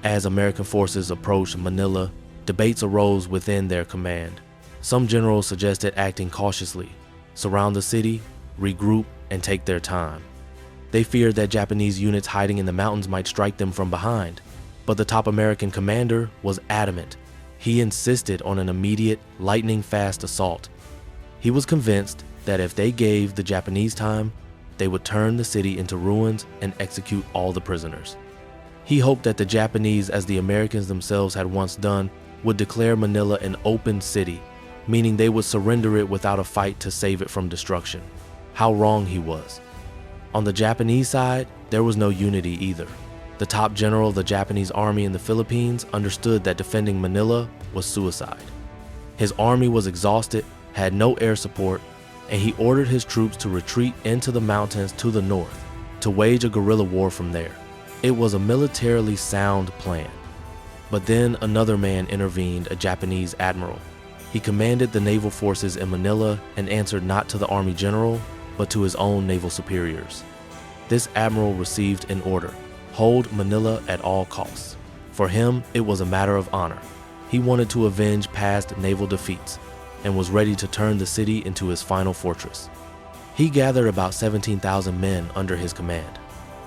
As American forces approached Manila, debates arose within their command. Some generals suggested acting cautiously, surround the city, regroup, and take their time. They feared that Japanese units hiding in the mountains might strike them from behind, but the top American commander was adamant. He insisted on an immediate, lightning-fast assault. He was convinced that if they gave the Japanese time, they would turn the city into ruins and execute all the prisoners. He hoped that the Japanese, as the Americans themselves had once done, would declare Manila an open city, meaning they would surrender it without a fight to save it from destruction. How wrong he was. On the Japanese side, there was no unity either. The top general of the Japanese army in the Philippines understood that defending Manila was suicide. His army was exhausted, had no air support, and he ordered his troops to retreat into the mountains to the north, to wage a guerrilla war from there. It was a militarily sound plan. But then another man intervened, a Japanese admiral. He commanded the naval forces in Manila and answered not to the army general, but to his own naval superiors. This admiral received an order: hold Manila at all costs. For him, it was a matter of honor. He wanted to avenge past naval defeats and was ready to turn the city into his final fortress. He gathered about 17,000 men under his command.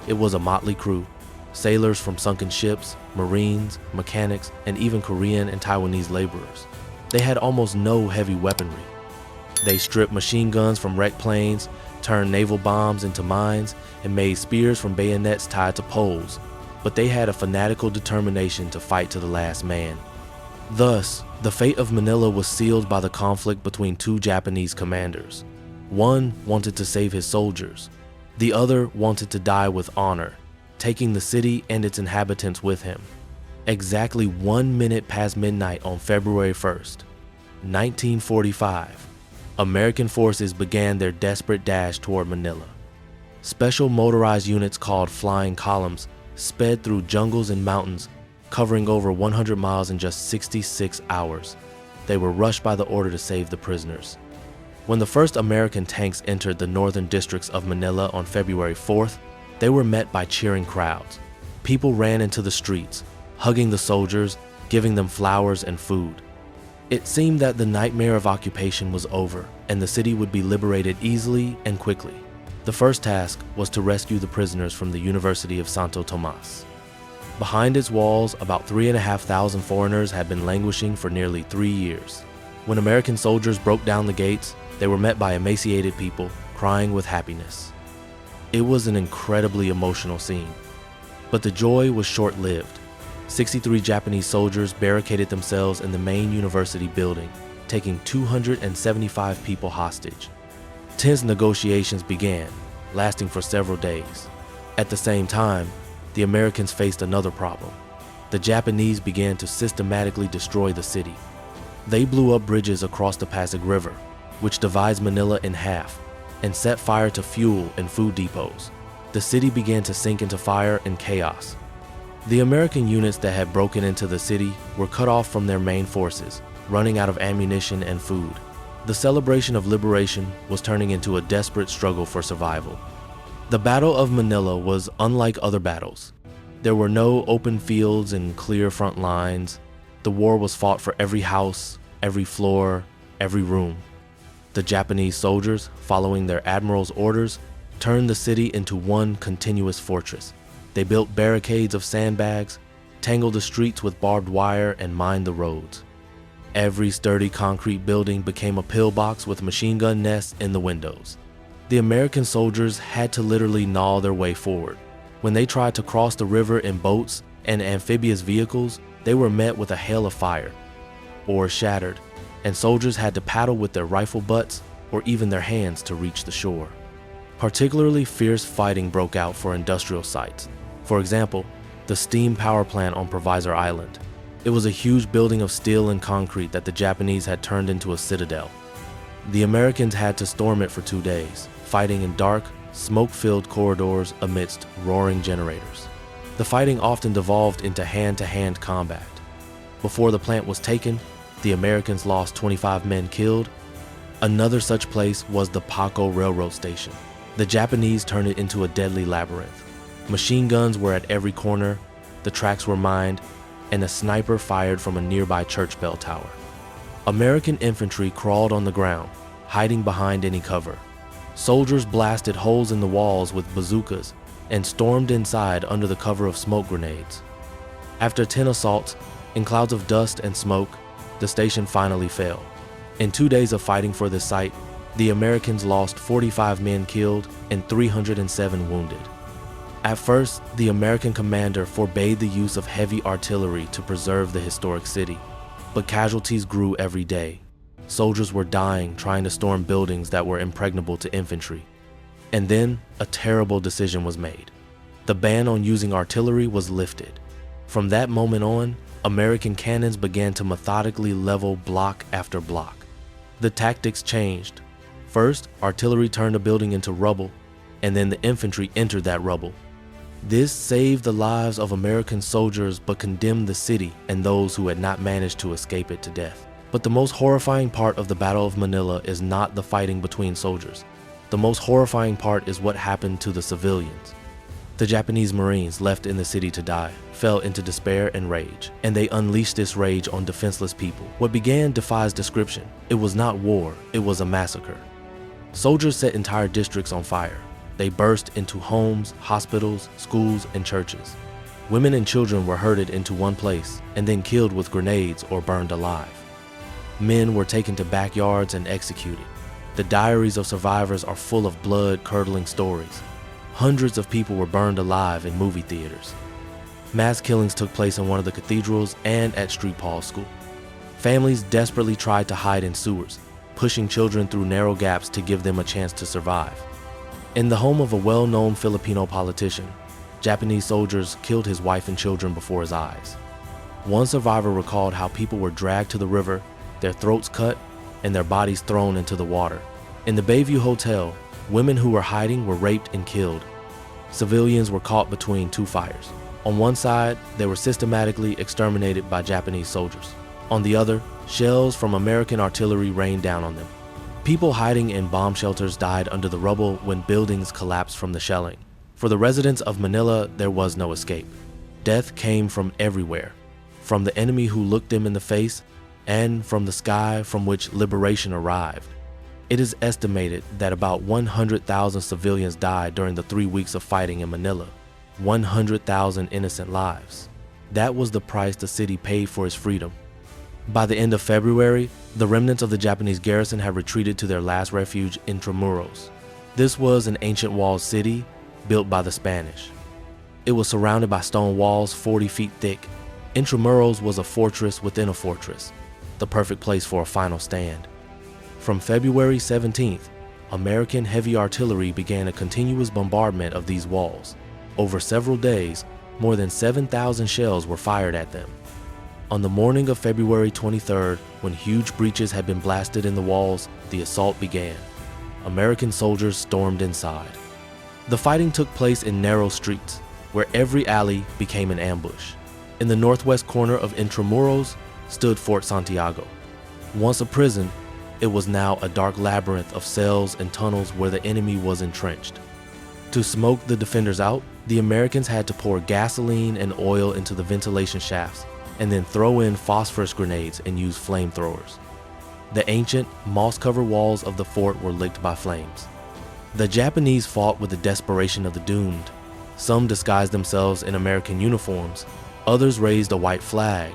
It was a motley crew: sailors from sunken ships, Marines, mechanics, and even Korean and Taiwanese laborers. They had almost no heavy weaponry. They stripped machine guns from wrecked planes, turned naval bombs into mines, and made spears from bayonets tied to poles. But they had a fanatical determination to fight to the last man. Thus, the fate of Manila was sealed by the conflict between two Japanese commanders. One wanted to save his soldiers. The other wanted to die with honor, taking the city and its inhabitants with him. Exactly 1 minute past midnight on February 1st, 1945, American forces began their desperate dash toward Manila. Special motorized units called flying columns sped through jungles and mountains, covering over 100 miles in just 66 hours. They were rushed by the order to save the prisoners. When the first American tanks entered the northern districts of Manila on February 4th, they were met by cheering crowds. People ran into the streets, hugging the soldiers, giving them flowers and food. It seemed that the nightmare of occupation was over, and the city would be liberated easily and quickly. The first task was to rescue the prisoners from the University of Santo Tomas. Behind its walls, about 3,500 foreigners had been languishing for nearly 3 years. When American soldiers broke down the gates, they were met by emaciated people, crying with happiness. It was an incredibly emotional scene. But the joy was short-lived. 63 Japanese soldiers barricaded themselves in the main university building, taking 275 people hostage. Tense negotiations began, lasting for several days. At the same time, the Americans faced another problem. The Japanese began to systematically destroy the city. They blew up bridges across the Pasig River, which divides Manila in half, and set fire to fuel and food depots. The city began to sink into fire and chaos. The American units that had broken into the city were cut off from their main forces, running out of ammunition and food. The celebration of liberation was turning into a desperate struggle for survival. The Battle of Manila was unlike other battles. There were no open fields and clear front lines. The war was fought for every house, every floor, every room. The Japanese soldiers, following their admiral's orders, turned the city into one continuous fortress. They built barricades of sandbags, tangled the streets with barbed wire, and mined the roads. Every sturdy concrete building became a pillbox with machine gun nests in the windows. The American soldiers had to literally gnaw their way forward. When they tried to cross the river in boats and amphibious vehicles, they were met with a hail of fire. Oars shattered, and soldiers had to paddle with their rifle butts or even their hands to reach the shore. Particularly fierce fighting broke out for industrial sites. For example, the steam power plant on Provisor Island. It was a huge building of steel and concrete that the Japanese had turned into a citadel. The Americans had to storm it for 2 days, fighting in dark, smoke-filled corridors amidst roaring generators. The fighting often devolved into hand-to-hand combat. Before the plant was taken, the Americans lost 25 men killed. Another such place was the Paco Railroad Station. The Japanese turned it into a deadly labyrinth. Machine guns were at every corner, the tracks were mined, and a sniper fired from a nearby church bell tower. American infantry crawled on the ground, hiding behind any cover. Soldiers blasted holes in the walls with bazookas and stormed inside under the cover of smoke grenades. After 10 assaults, in clouds of dust and smoke, the station finally fell. In 2 days of fighting for this site, the Americans lost 45 men killed and 307 wounded. At first, the American commander forbade the use of heavy artillery to preserve the historic city, but casualties grew every day. Soldiers were dying trying to storm buildings that were impregnable to infantry. And then, a terrible decision was made. The ban on using artillery was lifted. From that moment on, American cannons began to methodically level block after block. The tactics changed. First, artillery turned a building into rubble, and then the infantry entered that rubble. This saved the lives of American soldiers but condemned the city and those who had not managed to escape it to death. But the most horrifying part of the Battle of Manila is not the fighting between soldiers. The most horrifying part is what happened to the civilians. The Japanese Marines left in the city to die fell into despair and rage, and they unleashed this rage on defenseless people. What began defies description. It was not war, it was a massacre. Soldiers set entire districts on fire. They burst into homes, hospitals, schools, and churches. Women and children were herded into one place and then killed with grenades or burned alive. Men were taken to backyards and executed. The diaries of survivors are full of blood-curdling stories. Hundreds of people were burned alive in movie theaters. Mass killings took place in one of the cathedrals and at Street Paul's school. Families desperately tried to hide in sewers, pushing children through narrow gaps to give them a chance to survive. In the home of a well-known Filipino politician, Japanese soldiers killed his wife and children before his eyes. One survivor recalled how people were dragged to the river, their throats cut, and their bodies thrown into the water. In the Bayview Hotel, women who were hiding were raped and killed. Civilians were caught between two fires. On one side, they were systematically exterminated by Japanese soldiers. On the other, shells from American artillery rained down on them. People hiding in bomb shelters died under the rubble when buildings collapsed from the shelling. For the residents of Manila, there was no escape. Death came from everywhere, from the enemy who looked them in the face, and from the sky from which liberation arrived. It is estimated that about 100,000 civilians died during the 3 weeks of fighting in Manila. 100,000 innocent lives. That was the price the city paid for its freedom. By the end of February, the remnants of the Japanese garrison had retreated to their last refuge, Intramuros. This was an ancient walled city built by the Spanish. It was surrounded by stone walls 40 feet thick. Intramuros was a fortress within a fortress, the perfect place for a final stand. From February 17th, American heavy artillery began a continuous bombardment of these walls. Over several days, more than 7,000 shells were fired at them. On the morning of February 23rd, when huge breaches had been blasted in the walls, the assault began. American soldiers stormed inside. The fighting took place in narrow streets, where every alley became an ambush. In the northwest corner of Intramuros stood Fort Santiago. Once a prison, it was now a dark labyrinth of cells and tunnels where the enemy was entrenched. To smoke the defenders out, the Americans had to pour gasoline and oil into the ventilation shafts and then throw in phosphorus grenades and use flamethrowers. The ancient, moss-covered walls of the fort were licked by flames. The Japanese fought with the desperation of the doomed. Some disguised themselves in American uniforms, others raised a white flag,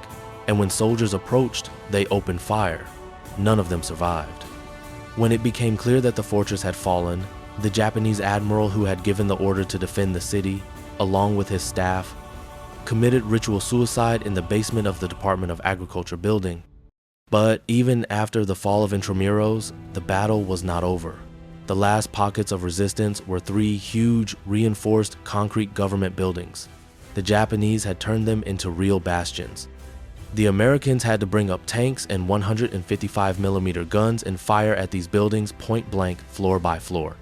and when soldiers approached, they opened fire. None of them survived. When it became clear that the fortress had fallen, the Japanese admiral who had given the order to defend the city, along with his staff, committed ritual suicide in the basement of the Department of Agriculture building. But even after the fall of Intramuros, the battle was not over. The last pockets of resistance were 3 huge, reinforced concrete government buildings. The Japanese had turned them into real bastions. The Americans had to bring up tanks and 155mm guns and fire at these buildings point blank, floor by floor.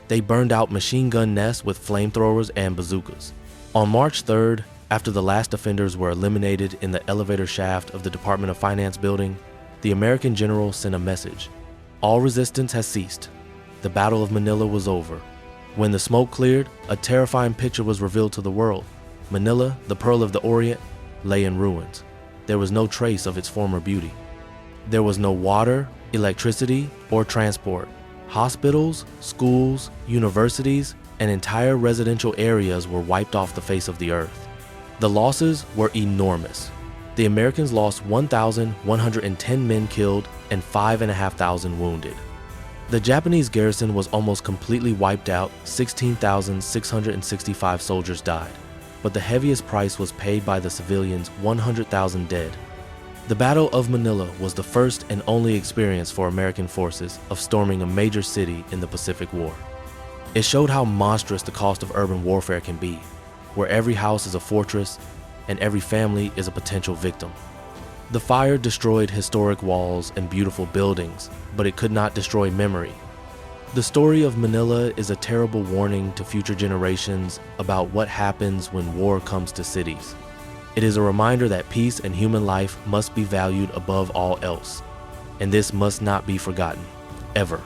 They burned out machine gun nests with flamethrowers and bazookas. On March 3rd, after the last defenders were eliminated in the elevator shaft of the Department of Finance building, the American general sent a message. All resistance has ceased. The Battle of Manila was over. When the smoke cleared, a terrifying picture was revealed to the world. Manila, the Pearl of the Orient, lay in ruins. There was no trace of its former beauty. There was no water, electricity, or transport. Hospitals, schools, universities, and entire residential areas were wiped off the face of the earth. The losses were enormous. The Americans lost 1,110 men killed and 5,500 wounded. The Japanese garrison was almost completely wiped out. 16,665 soldiers died, but the heaviest price was paid by the civilians, 100,000 dead. The Battle of Manila was the first and only experience for American forces of storming a major city in the Pacific War. It showed how monstrous the cost of urban warfare can be, where every house is a fortress and every family is a potential victim. The fire destroyed historic walls and beautiful buildings, but it could not destroy memory. The story of Manila is a terrible warning to future generations about what happens when war comes to cities. It is a reminder that peace and human life must be valued above all else, and this must not be forgotten, ever.